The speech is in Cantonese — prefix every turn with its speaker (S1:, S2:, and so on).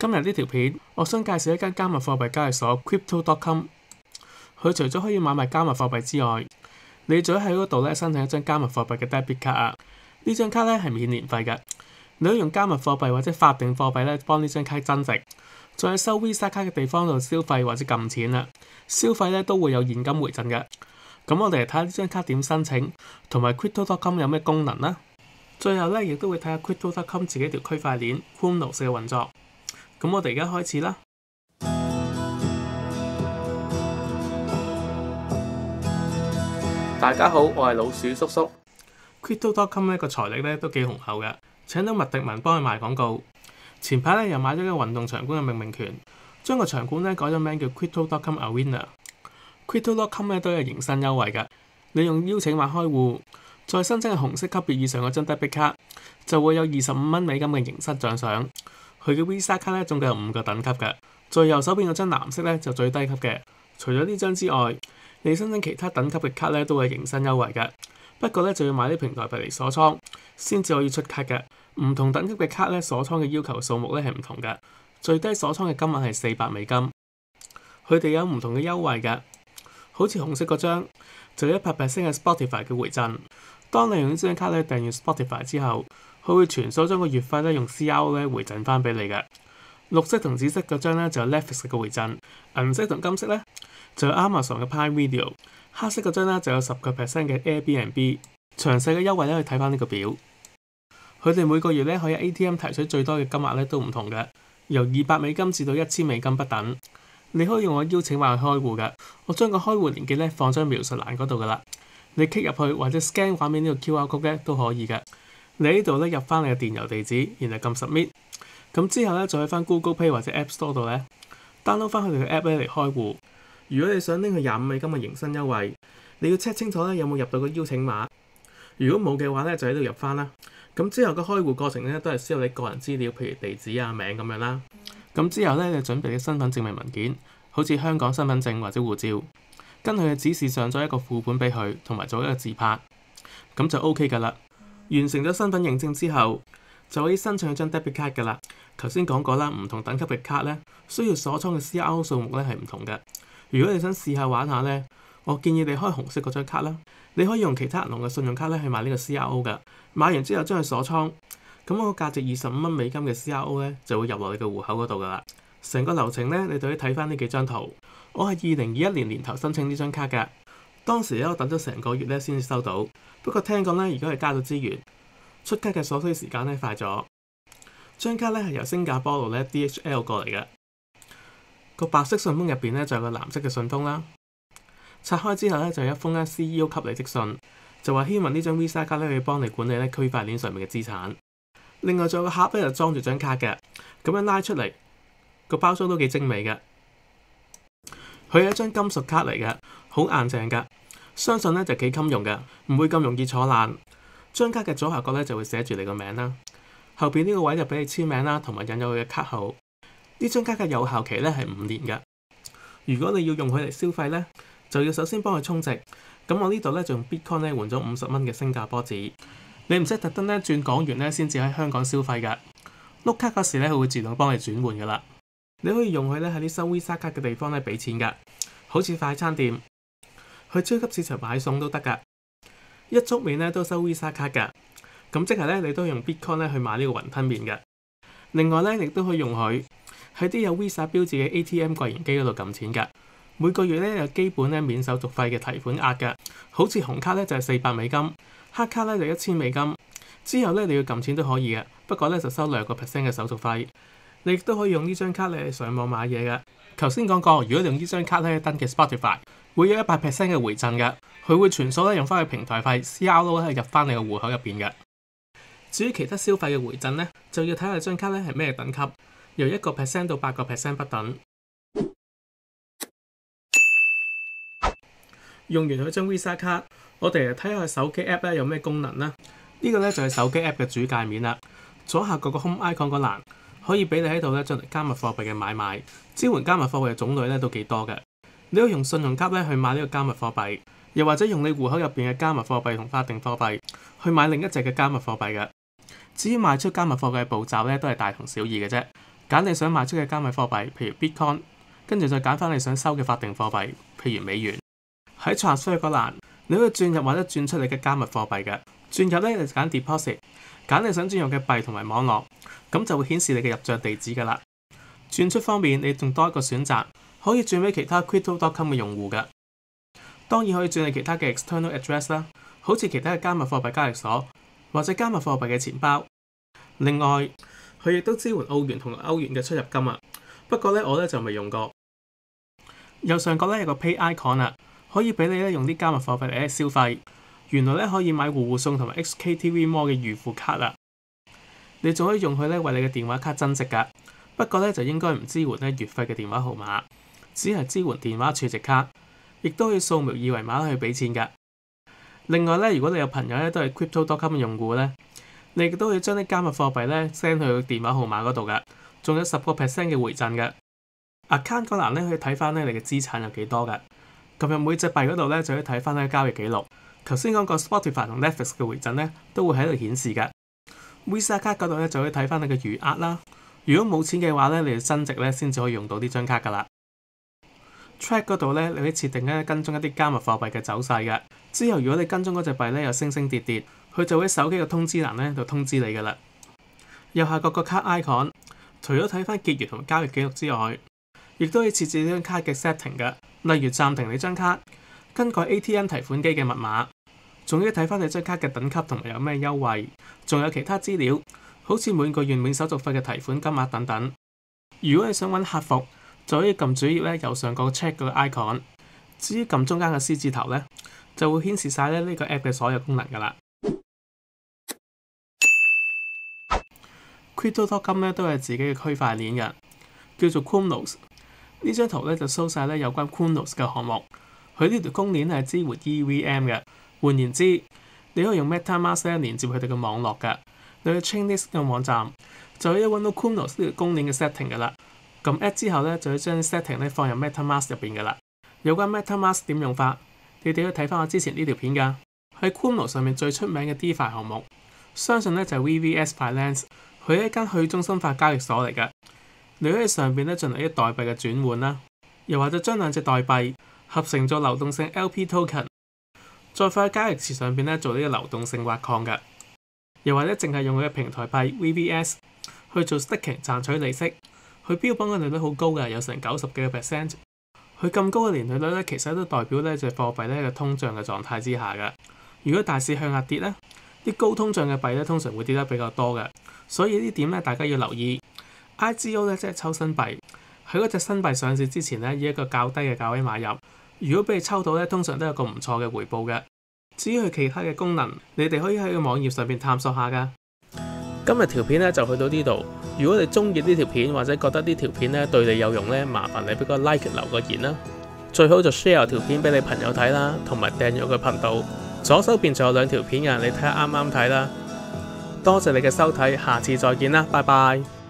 S1: 今日呢條片，我想介紹一間加密貨幣交易所 Crypto.com。佢除咗可以買賣加密貨幣之外，你仲可以喺嗰度申請一張加密貨幣嘅 debit 卡啊。呢張卡係免年費嘅，你可以用加密貨幣或者法定貨幣幫呢張卡增值，再喺收 Visa 卡嘅地方度消費或者撳錢啦。消費都會有現金回贈嘅。咁我哋嚟睇下呢張卡點申請，同埋 Crypto.com 有咩功能啦。最後亦都會睇下 Crypto.com 自己條區塊鏈 Chronos 嘅運作。咁我哋而家開始啦。大家好，我係老鼠叔叔。Crypto.com 個財力都幾雄厚嘅，請到麥迪文幫佢賣廣告。前排又買咗個運動場館嘅命名權，將個場館改咗名叫 Crypto.com Arena。Crypto.com 都有迎新優惠嘅，你用邀請碼開戶，再申請紅色級別以上嗰張 debit 卡，就會有25蚊美金嘅迎新獎賞。佢嘅 Visa 卡總共有5個等級嘅，最右手邊嗰張藍色就最低級嘅。除咗呢張之外，你申請其他等級嘅卡都會有迎新優惠嘅，不過就要買啲平台幣嚟鎖倉先至可以出卡嘅。唔同等級嘅卡鎖倉嘅要求數目係唔同嘅，最低鎖倉嘅金額係400美金。佢哋有唔同嘅優惠嘅，好似紅色嗰張就有100% 嘅 Spotify 嘅回贈。當你用呢張卡訂閱 Spotify 之後，佢會全數將個月費用 CRO 回贈翻俾你嘅。綠色同紫色嗰張就有 Netflix 嘅回贈，銀色同金色就有 Amazon 嘅 Prime Video， 黑色嗰張就有10% 嘅 Airbnb。詳細嘅優惠可以睇翻呢個表。佢哋每個月可以 ATM 提取最多嘅金額都唔同嘅，由200美金至到1000美金不等。你可以用我邀請碼去開戶嘅，我將個開戶連結放咗描述欄嗰度噶啦。你 click 入去或者 scan 畫面呢個 QR code 都可以嘅。你喺呢度入翻你嘅電郵地址，然後撳 submit。咁之後再去翻 Google Play 或者 App Store 度download 翻佢哋嘅 app 嚟開戶。如果你想拎佢25美金嘅迎新優惠，你要 check 清楚有冇入到個邀請碼。如果冇嘅話就喺度入翻啦。咁之後嘅開戶過程都係需要你個人資料，譬如地址啊、名咁樣啦。咁之後你準備啲身份證明文件，好似香港身份證或者護照，跟佢嘅指示上咗一個副本俾佢，同埋做一個自拍，咁就 OK 噶啦。完成咗身份認證之後，就可以申請一張 debit 卡噶啦。頭先講過啦，唔同等級嘅卡需要鎖倉嘅 CRO 數目係唔同嘅。如果你想試下玩下我建議你開紅色嗰張卡啦。你可以用其他銀行嘅信用卡去買呢個 CRO 噶。買完之後將佢鎖倉，咁個價值25蚊美金嘅 CRO 就會入落你嘅戶口嗰度噶啦。成個流程你就可以睇翻呢幾張圖。我係2021年年頭申請呢張卡嘅，當時我等咗成個月先至收到。不過聽講如果係加咗資源，出卡嘅所需時間快咗。張卡係由新加坡度DHL 過嚟嘅。個白色信封入邊就有個藍色嘅信封啦。拆開之後就有一封CEO 給你的信，就話希望呢張 Visa 卡可以幫你管理區塊鏈上面嘅資產。另外仲有個盒就裝住張卡嘅，咁樣拉出嚟個包裝都幾精美嘅。佢係一張金屬卡嚟嘅，好硬淨㗎，相信就幾襟用嘅，唔會咁容易坐爛。張卡嘅左下角就會寫住你個名啦，後邊呢個位就俾你簽名啦，同埋印有佢嘅卡號。呢張卡嘅有效期係5年嘅。如果你要用佢嚟消費就要首先幫佢充值。咁我呢度就用 Bitcoin 換咗50蚊嘅新加坡紙。你唔使特登轉港元先至喺香港消費㗎。碌卡嗰時佢會自動幫你轉換㗎啦。你可以用佢喺啲收 Visa 卡嘅地方俾錢㗎，好似快餐店、去超級市場買餸都得㗎。一粥麵都收 Visa 卡㗎。咁即係你都用 Bitcoin 去買呢個雲吞麵㗎。另外亦都可以用佢喺啲有 Visa 標誌嘅 ATM 櫃員機嗰度撳錢㗎。每個月有基本免手續費嘅提款額嘅，好似紅卡就係400美金，黑卡就1000美金。之後你要撳錢都可以嘅，不過就收2% 嘅手續費。你亦都可以用呢張卡上網買嘢嘅。頭先講過，如果你用呢張卡登記 Spotify， 會有100% 嘅回贈嘅，佢會全數用翻去平台費 CRO 入翻你個戶口入邊嘅。至於其他消費嘅回贈就要睇下張卡係咩等級，由1% 到8% 不等。用完佢張 Visa 卡，我哋嚟睇下手機 App 有咩功能啦。呢個就係手機 App 嘅主界面啦。左下角個 Home Icon 個欄可以俾你喺度進行加密貨幣嘅買賣。支援加密貨幣嘅種類都幾多嘅。你可以用信用卡去買呢個加密貨幣，又或者用你戶口入邊嘅加密貨幣同法定貨幣去買另一隻嘅加密貨幣嘅。至於賣出加密貨幣嘅步驟都係大同小異嘅啫。揀你想賣出嘅加密貨幣，譬如 Bitcoin， 跟住再揀翻你想收嘅法定貨幣，譬如美元。喺 Transfer 嗰欄，你可以轉入或者轉出你嘅加密貨幣嘅。轉入咧，你就揀 Deposit， 揀你想轉用嘅幣同埋網絡，咁就會顯示你嘅入帳地址㗎啦。轉出方面，你仲多一個選擇，可以轉俾其他 Crypto.com 嘅用戶㗎。當然可以轉去其他嘅 External Address 啦，好似其他嘅加密貨幣交易所或者加密貨幣嘅錢包。另外，佢亦都支援澳元同歐元嘅出入金啊。不過咧，我咧就未用過。右上角咧有個 Pay Icon 啊，可以俾你咧用啲加密貨幣嚟消費。原來咧可以買戶戶送同埋 HKTV Mall 嘅預付卡啊。你仲可以用佢咧為你嘅電話卡增值㗎。不過咧就應該唔支援咧月費嘅電話號碼，只係支援電話儲值卡，亦都可以掃描二維碼去俾錢㗎。另外咧，如果你有朋友咧都係 Crypto.com 嘅用戶咧，你亦都可以將啲加密貨幣咧 send 去佢電話號碼嗰度㗎，仲有10% 嘅回贈㗎。Account 嗰欄咧可以睇翻咧你嘅資產有幾多㗎。撳入每隻幣嗰度咧就可以睇翻咧交易記錄。頭先講過 Spotify 同 Netflix 嘅回贈咧都會喺度顯示㗎。Visa 卡嗰度咧就可以睇翻你嘅餘額啦。如果冇錢嘅話咧，你要增值咧先至可以用到呢張卡㗎啦。Track 嗰度咧，你可以設定咧跟蹤一啲加密貨幣嘅走勢嘅。之後如果你跟蹤嗰隻幣咧有升升跌跌，佢就會喺手機嘅通知欄咧度通知你㗎啦。右下角個卡 icon， 除咗睇翻結餘同埋交易記錄之外，亦都可以設置呢張卡嘅 setting 嘅，例如暫停你張卡、更改 ATM 提款機嘅密碼，仲可以睇翻你張卡嘅等級同埋有咩優惠，仲有其他資料，好似每個月免手續費嘅提款金額等等。如果你想揾客服，就可以撳主頁咧右上角 check 嗰個 icon， 至於撳中間嘅 C 字頭咧，就會顯示晒咧呢個 app 嘅所有功能㗎啦。Crypto.com 咧都係自己嘅區塊鏈嘅，叫做 Cronos。呢張圖咧就 show 晒咧有關 Cronos 嘅項目。佢呢條公鏈係支援 EVM 嘅，換言之，你可以用 MetaMask 咧連接佢哋嘅網絡㗎。你去 Chainlist 嘅網站就可以揾到 Cronos 呢條公鏈嘅 setting 㗎啦。撳 add 之後咧，就要將啲 setting 咧放入 MetaMask 入邊㗎啦。有關 MetaMask 點用法，你哋可以睇翻我之前呢條片㗎。喺 Cronos 上面最出名嘅 DeFi 項目，相信咧就係 VVS Finance， 佢係一間去中心化交易所嚟㗎。你可以喺上邊咧進行一啲代幣嘅轉換啦，又或者將兩隻代幣合成做流動性 LP Token， 再放喺交易池上邊咧做呢個流動性挖礦㗎。又或者淨係用佢嘅平台幣 VVS 去做 staking 賺取利息。佢標榜嘅利率好高㗎，有成90幾個%。佢咁高嘅年利率咧，其實都代表咧隻貨幣咧嘅通脹嘅狀態之下㗎。如果大市向下跌咧，啲高通脹嘅幣咧通常會跌得比較多嘅。所以呢點咧大家要留意。IGO 咧即係抽新幣，喺嗰隻新幣上市之前咧以一個較低嘅價位買入。如果俾你抽到咧，通常都有個唔錯嘅回報嘅。至於佢其他嘅功能，你哋可以喺個網頁上邊探索下㗎。今日條片咧就去到呢度。如果你中意呢條片或者覺得呢條片咧對你有用咧，麻煩你俾個 like 留個言啦。最好就 share 條片俾你朋友睇啦，同埋訂閱個頻道。左手邊仲有2條片嘅，你睇下啱唔啱睇啦。多謝你嘅收睇，下次再見啦，拜拜。